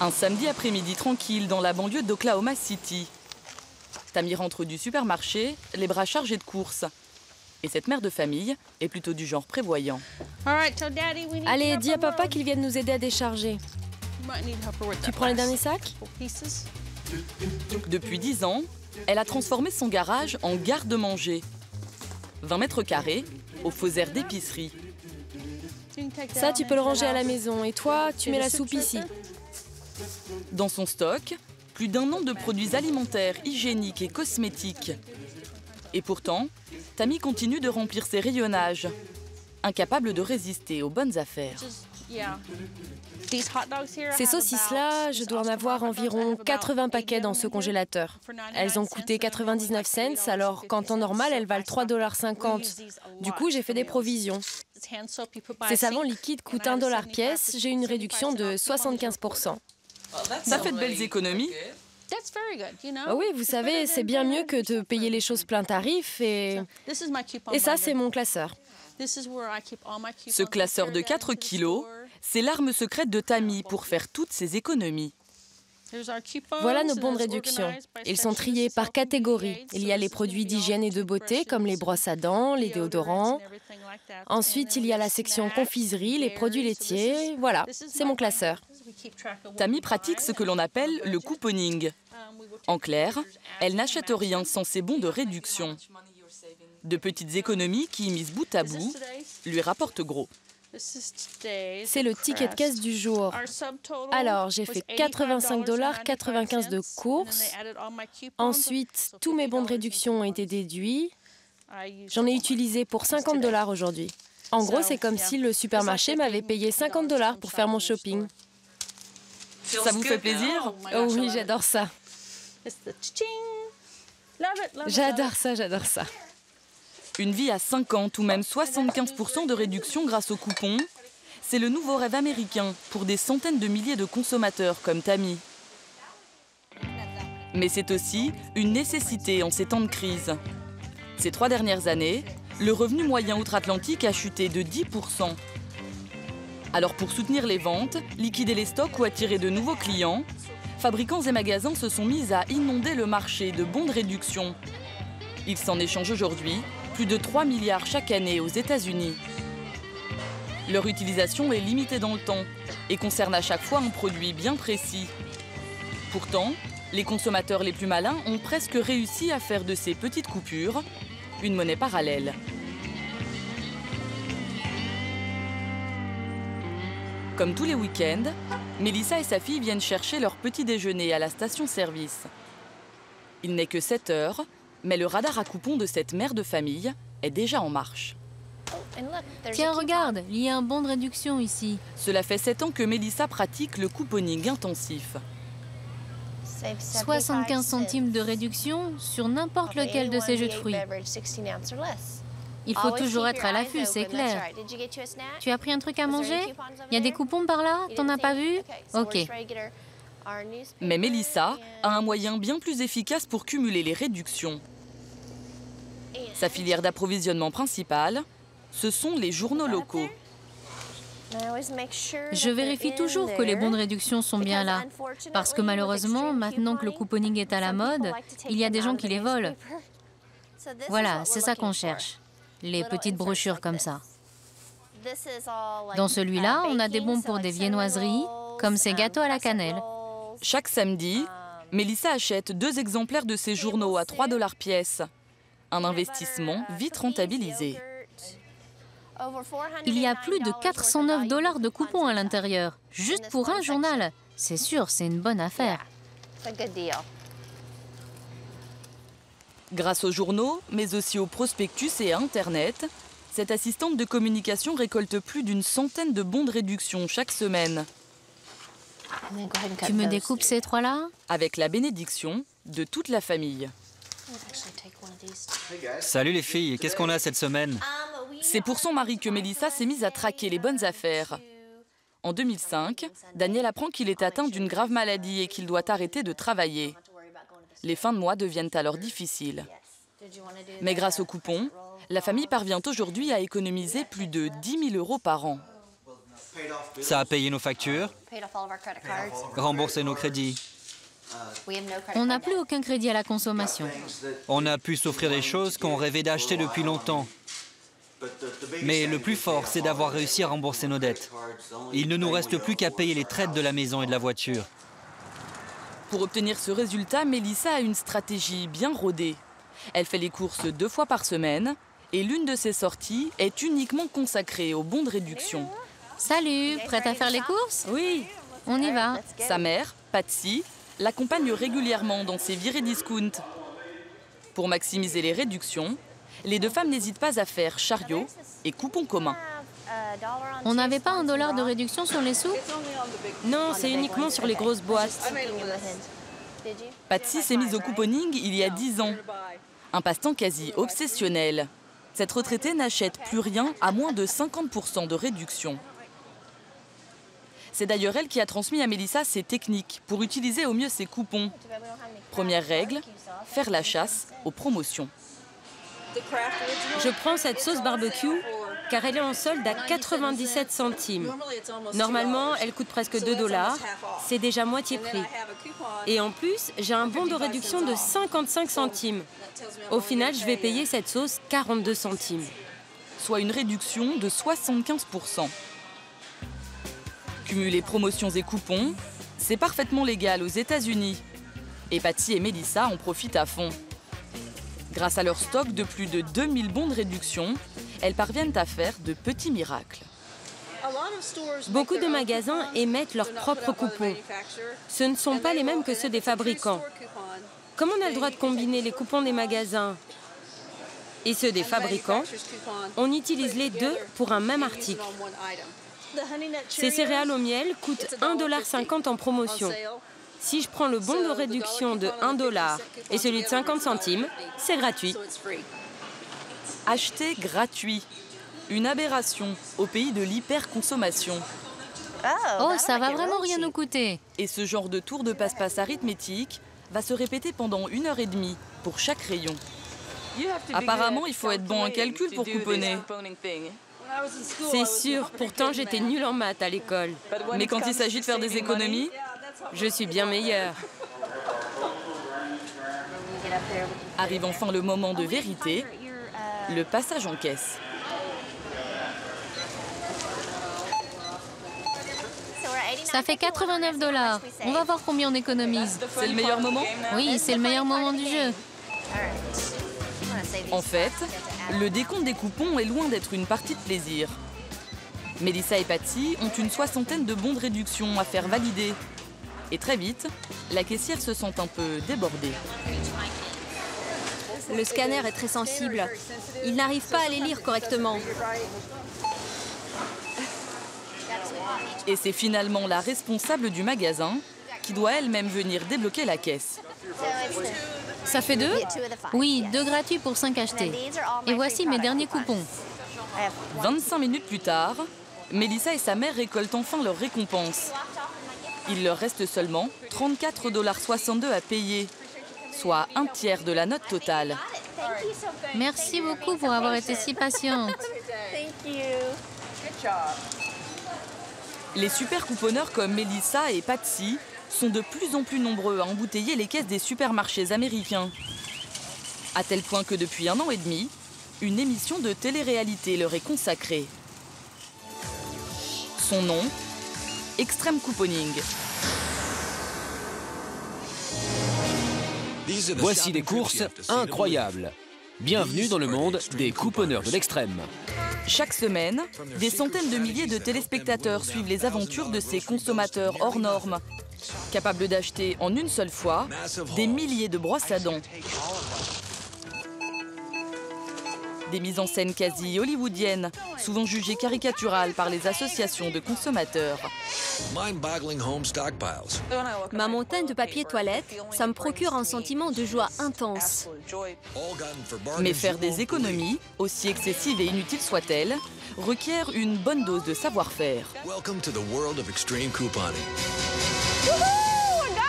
Un samedi après-midi tranquille dans la banlieue d'Oklahoma City. Tammy rentre du supermarché, les bras chargés de courses. Et cette mère de famille est plutôt du genre prévoyant. Allez, dis à papa qu'il vienne nous aider à décharger. Tu prends les derniers sacs? Depuis 10 ans, elle a transformé son garage en garde-manger. 20 mètres carrés, au faux air d'épicerie. Ça, tu peux le ranger à la maison. Et toi, tu mets la soupe ici. Dans son stock, plus d'1 an de produits alimentaires, hygiéniques et cosmétiques. Et pourtant, Tammy continue de remplir ses rayonnages, incapable de résister aux bonnes affaires. Ces saucisses-là, je dois en avoir environ 80 paquets dans ce congélateur. Elles ont coûté 99 cents, alors qu'en temps normal, elles valent 3,50 $. Du coup, j'ai fait des provisions. Ces savons liquides coûtent 1 $ pièce, j'ai une réduction de 75%. Ça fait de belles économies. Oh oui, vous savez, c'est bien mieux que de payer les choses plein tarif et ça, c'est mon classeur. Ce classeur de 4 kilos, c'est l'arme secrète de Tammy pour faire toutes ses économies. Voilà nos bons de réduction. Ils sont triés par catégorie. Il y a les produits d'hygiène et de beauté, comme les brosses à dents, les déodorants. Ensuite, il y a la section confiserie, les produits laitiers. Voilà, c'est mon classeur. Tammy pratique ce que l'on appelle le couponing. En clair, elle n'achète rien sans ses bons de réduction. De petites économies qui, mises bout à bout, lui rapportent gros. C'est le ticket de caisse du jour. Alors, j'ai fait 85,95 $ de courses. Ensuite, tous mes bons de réduction ont été déduits. J'en ai utilisé pour 50 $ aujourd'hui. En gros, c'est comme si le supermarché m'avait payé 50 $ pour faire mon shopping. Ça vous fait plaisir? Oh oui, j'adore ça. J'adore ça, j'adore ça. Une vie à 50 ou même 75% de réduction grâce aux coupons, c'est le nouveau rêve américain pour des centaines de milliers de consommateurs comme Tammy. Mais c'est aussi une nécessité en ces temps de crise. Ces 3 dernières années, le revenu moyen outre-Atlantique a chuté de 10%. Alors pour soutenir les ventes, liquider les stocks ou attirer de nouveaux clients, fabricants et magasins se sont mis à inonder le marché de bons de réduction. Ils s'en échangent aujourd'hui plus de 3 milliards chaque année aux États-Unis. Leur utilisation est limitée dans le temps et concerne à chaque fois un produit bien précis. Pourtant, les consommateurs les plus malins ont presque réussi à faire de ces petites coupures une monnaie parallèle. Comme tous les week-ends, Mélissa et sa fille viennent chercher leur petit déjeuner à la station-service. Il n'est que 7 heures, mais le radar à coupons de cette mère de famille est déjà en marche. Tiens, regarde, il y a un bon de réduction ici. Cela fait 7 ans que Mélissa pratique le couponing intensif. 75 centimes de réduction sur n'importe lequel de ces jus de fruits. Il faut toujours être à l'affût, c'est clair. Tu as pris un truc à manger? Il y a des coupons par là? T'en as pas vu? Ok. Mais Mélissa a un moyen bien plus efficace pour cumuler les réductions. Sa filière d'approvisionnement principale, ce sont les journaux locaux. Je vérifie toujours que les bons de réduction sont bien là. Parce que malheureusement, maintenant que le couponing est à la mode, il y a des gens qui les volent. Voilà, c'est ça qu'on cherche. Les petites brochures comme ça. Dans celui-là, on a des bons pour des viennoiseries, comme ces gâteaux à la cannelle. Chaque samedi, Mélissa achète 2 exemplaires de ses journaux à 3 $ pièce. Un investissement vite rentabilisé. Il y a plus de 409 $ de coupons à l'intérieur, juste pour un journal. C'est sûr, c'est une bonne affaire. Grâce aux journaux, mais aussi aux prospectus et à Internet, cette assistante de communication récolte plus d'une centaine de bons de réduction chaque semaine. Tu me découpes ces 3-là? Avec la bénédiction de toute la famille. Salut les filles, qu'est-ce qu'on a cette semaine? C'est pour son mari que Mélissa s'est mise à traquer les bonnes affaires. En 2005, Daniel apprend qu'il est atteint d'une grave maladie et qu'il doit arrêter de travailler. Les fins de mois deviennent alors difficiles. Mais grâce aux coupons, la famille parvient aujourd'hui à économiser plus de 10 000 € par an. Ça a payé nos factures, remboursé nos crédits. On n'a plus aucun crédit à la consommation. On a pu s'offrir des choses qu'on rêvait d'acheter depuis longtemps. Mais le plus fort, c'est d'avoir réussi à rembourser nos dettes. Il ne nous reste plus qu'à payer les traites de la maison et de la voiture. Pour obtenir ce résultat, Mélissa a une stratégie bien rodée. Elle fait les courses 2 fois par semaine et l'une de ses sorties est uniquement consacrée aux bons de réduction. Salut, prête à faire les courses? Oui. On y va. Sa mère, Patsy, l'accompagne régulièrement dans ses virées discount. Pour maximiser les réductions, les 2 femmes n'hésitent pas à faire chariot et coupons communs. On n'avait pas $1 de réduction sur les sous? Non, c'est uniquement sur les grosses boîtes. Patsy s'est mise au couponing il y a 10 ans. Un passe-temps quasi obsessionnel. Cette retraitée n'achète plus rien à moins de 50% de réduction. C'est d'ailleurs elle qui a transmis à Mélissa ses techniques pour utiliser au mieux ses coupons. Première règle, faire la chasse aux promotions. Je prends cette sauce barbecue car elle est en solde à 97 centimes. Normalement, elle coûte presque $2. C'est déjà moitié prix. Et en plus, j'ai un bon de réduction de 55 centimes. Au final, je vais payer cette sauce 42 centimes. Soit une réduction de 75%. Cumuler promotions et coupons, c'est parfaitement légal aux États-Unis. Et Patsy et Mélissa en profitent à fond. Grâce à leur stock de plus de 2000 bons de réduction, elles parviennent à faire de petits miracles. Beaucoup de magasins émettent leurs propres coupons. Ce ne sont pas les mêmes que ceux des fabricants. Comme on a le droit de combiner les coupons des magasins et ceux des fabricants, on utilise les deux pour un même article. Ces céréales au miel coûtent $1,50 en promotion. Si je prends le bon de réduction de $1 et celui de 50 centimes, c'est gratuit. Acheter gratuit. Une aberration au pays de l'hyperconsommation. Oh, ça va vraiment rien nous coûter. Et ce genre de tour de passe-passe arithmétique va se répéter pendant 1h30 pour chaque rayon. Apparemment, il faut être bon en calcul pour couponner. C'est sûr, pourtant j'étais nulle en maths à l'école. Mais quand il s'agit de faire des économies, je suis bien meilleure. Arrive enfin le moment de vérité, le passage en caisse. Ça fait $89. On va voir combien on économise. C'est le meilleur moment? Oui, c'est le meilleur moment du jeu. En fait, le décompte des coupons est loin d'être une partie de plaisir. Mélissa et Patsy ont une 60aine de bons de réduction à faire valider. Et très vite, la caissière se sent un peu débordée. Le scanner est très sensible. Il n'arrive pas à les lire correctement. Et c'est finalement la responsable du magasin qui doit elle-même venir débloquer la caisse. Ça fait 2? Oui, 2 gratuits pour 5 achetés. Et voici mes derniers coupons. 25 minutes plus tard, Mélissa et sa mère récoltent enfin leur récompense. Il leur reste seulement $34,62 à payer, soit un tiers de la note totale. Merci beaucoup pour avoir été si patiente. Les super couponneurs comme Mélissa et Patsy sont de plus en plus nombreux à embouteiller les caisses des supermarchés américains. À tel point que depuis 1 an et demi, une émission de télé-réalité leur est consacrée. Son nom, Extreme Couponing. Voici des courses incroyables. Bienvenue dans le monde des couponneurs de l'extrême. Chaque semaine, des centaines de milliers de téléspectateurs suivent les aventures de ces consommateurs hors normes, capables d'acheter en une seule fois des milliers de brosses à dents. Des mises en scène quasi hollywoodiennes, souvent jugées caricaturales par les associations de consommateurs. Ma montagne de papier toilette, ça me procure un sentiment de joie intense. Mais faire des économies, aussi excessives et inutiles soient-elles, requiert une bonne dose de savoir-faire.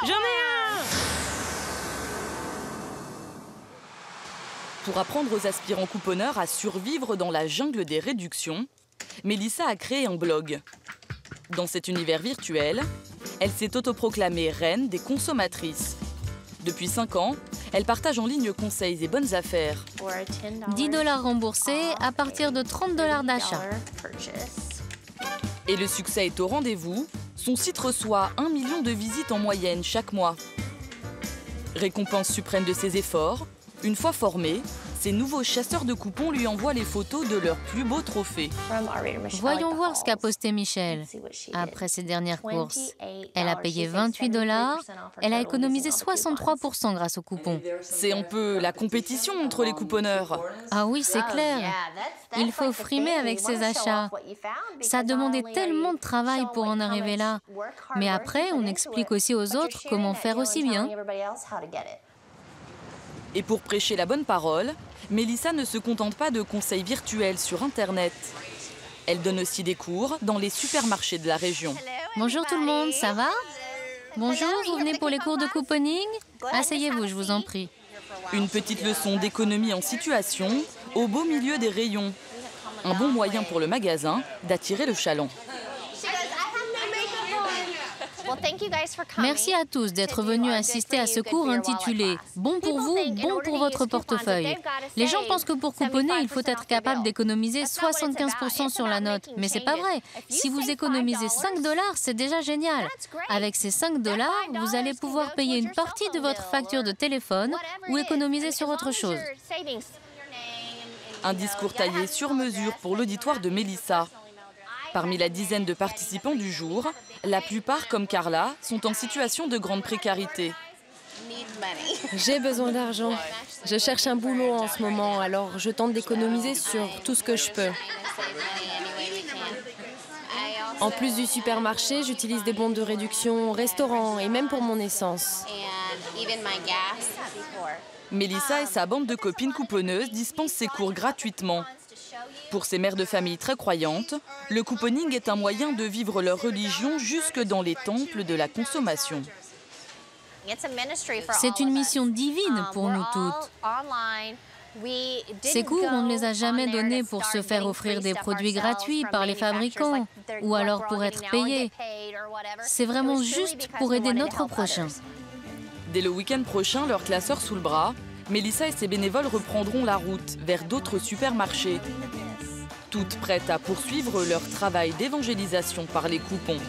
J'en ai un! Pour apprendre aux aspirants couponneurs à survivre dans la jungle des réductions, Mélissa a créé un blog. Dans cet univers virtuel, elle s'est autoproclamée reine des consommatrices. Depuis 5 ans, elle partage en ligne conseils et bonnes affaires. 10 $ remboursés à partir de 30 $ d'achat. Et le succès est au rendez-vous. Son site reçoit 1 million de visites en moyenne chaque mois. Récompense suprême de ses efforts, une fois formés, ces nouveaux chasseurs de coupons lui envoient les photos de leurs plus beaux trophées. Voyons voir ce qu'a posté Michelle. Après ses dernières courses, elle a payé 28 $. Elle a économisé 63% grâce aux coupons. C'est un peu la compétition entre les couponneurs. Ah oui, c'est clair. Il faut frimer avec ses achats. Ça a demandé tellement de travail pour en arriver là. Mais après, on explique aussi aux autres comment faire aussi bien. Et pour prêcher la bonne parole, Mélissa ne se contente pas de conseils virtuels sur Internet. Elle donne aussi des cours dans les supermarchés de la région. Bonjour tout le monde, ça va? Bonjour, vous venez pour les cours de couponing? Asseyez-vous, je vous en prie. Une petite leçon d'économie en situation au beau milieu des rayons. Un bon moyen pour le magasin d'attirer le chaland. Merci à tous d'être venus assister à ce cours intitulé « Bon pour vous, bon pour votre portefeuille ». Les gens pensent que pour couponner, il faut être capable d'économiser 75% sur la note. Mais c'est pas vrai. Si vous économisez 5 $, c'est déjà génial. Avec ces 5 $, vous allez pouvoir payer une partie de votre facture de téléphone ou économiser sur autre chose. Un discours taillé sur mesure pour l'auditoire de Mélissa. Parmi la dizaine de participants du jour, la plupart, comme Carla, sont en situation de grande précarité. J'ai besoin d'argent. Je cherche un boulot en ce moment, alors je tente d'économiser sur tout ce que je peux. En plus du supermarché, j'utilise des bons de réduction au restaurant et même pour mon essence. Mélissa et sa bande de copines couponneuses dispensent ces cours gratuitement. Pour ces mères de famille très croyantes, le couponing est un moyen de vivre leur religion jusque dans les temples de la consommation. C'est une mission divine pour nous toutes. Ces cours, on ne les a jamais donnés pour se faire offrir des produits gratuits par les fabricants ou alors pour être payés. C'est vraiment juste pour aider notre prochain. Dès le week-end prochain, leur classeur sous le bras, Mélissa et ses bénévoles reprendront la route vers d'autres supermarchés. Toutes prêtes à poursuivre leur travail d'évangélisation par les coupons.